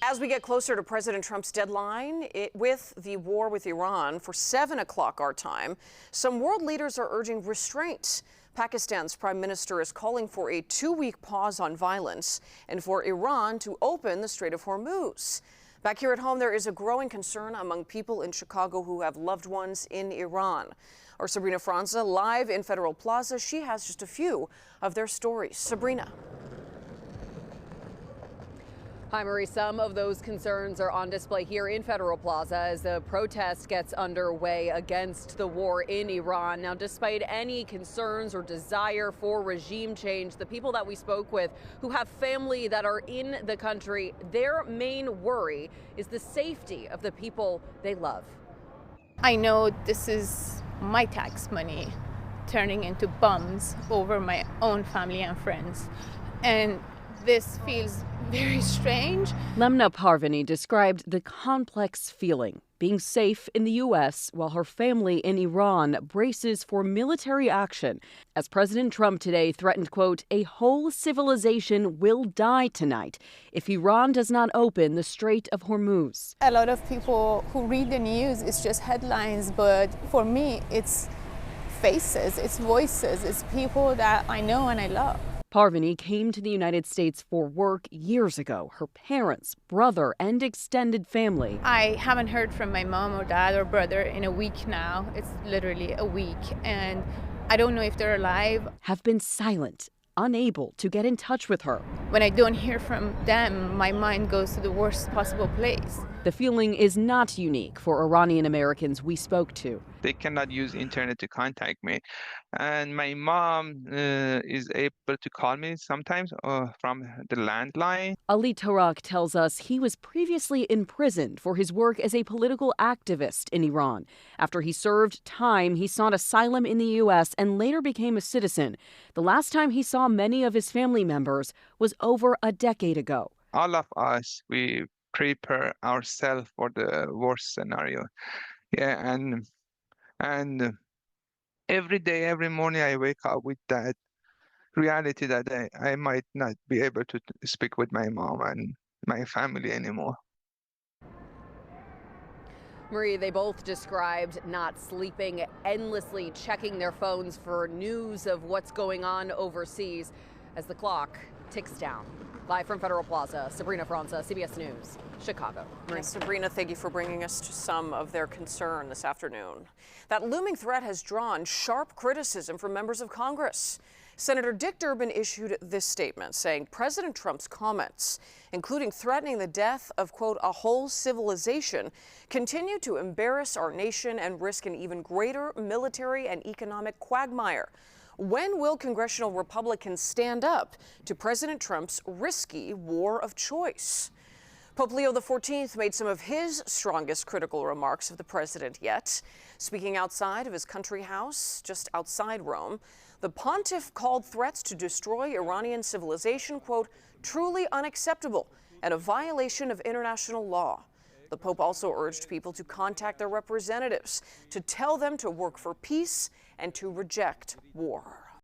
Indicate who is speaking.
Speaker 1: As we get closer to President Trump's deadline with the war with Iran for 7 o'clock our time, some world leaders are urging restraint. Pakistan's prime minister is calling for a 2-week pause on violence and for Iran to open the Strait of Hormuz. Back here at home, there is a growing concern among people in Chicago who have loved ones in Iran. Our Sabrina Franza, live in Federal Plaza, she has just a few of their stories. Sabrina.
Speaker 2: Hi, Marie. Some of those concerns are on display here in Federal Plaza as the protest gets underway against the war in Iran. Now, despite any concerns or desire for regime change, the people that we spoke with who have family that are in the country, their main worry is the safety of the people they love.
Speaker 3: I know this is my tax money turning into bombs over my own family and friends. And this feels very strange.
Speaker 2: Lemna Parvani described the complex feeling, being safe in the U.S. while her family in Iran braces for military action, as President Trump today threatened, quote, a whole civilization will die tonight if Iran does not open the Strait of Hormuz.
Speaker 3: A lot of people who read the news, it's just headlines, but for me, it's faces, it's voices, it's people that I know and I love.
Speaker 2: Parvani came to the United States for work years ago. Her parents, brother, and extended family.
Speaker 3: I haven't heard from my mom or dad or brother in a week now. It's literally a week, and I don't know if they're alive.
Speaker 2: Have been silent, unable to get in touch with her.
Speaker 3: When I don't hear from them, my mind goes to the worst possible place.
Speaker 2: The feeling is not unique for Iranian Americans we spoke to.
Speaker 4: They cannot use internet to contact me. And my mom is able to call me sometimes from the landline.
Speaker 2: Ali Tarak tells us he was previously imprisoned for his work as a political activist in Iran. After he served time, he sought asylum in the U.S. and later became a citizen. The last time he saw many of his family members was over a decade ago.
Speaker 4: All of us, we prepare ourselves for the worst scenario. Yeah, and every day, every morning, I wake up with that reality that I might not be able to speak with my mom and my family anymore.
Speaker 2: Marie, they both described not sleeping, endlessly checking their phones for news of what's going on overseas as the clock ticks down. Live from Federal Plaza, Sabrina Franza, CBS News, Chicago.
Speaker 1: Yes, Sabrina, thank you for bringing us to some of their concern this afternoon. That looming threat has drawn sharp criticism from members of Congress. Senator Dick Durbin issued this statement saying President Trump's comments, including threatening the death of, quote, a whole civilization, continue to embarrass our nation and risk an even greater military and economic quagmire. When will congressional Republicans stand up to President Trump's risky war of choice? Pope Leo XIV made some of his strongest critical remarks of the president yet. Speaking outside of his country house, just outside Rome, the pontiff called threats to destroy Iranian civilization, quote, truly unacceptable and a violation of international law. The Pope also urged people to contact their representatives to tell them to work for peace and to reject war.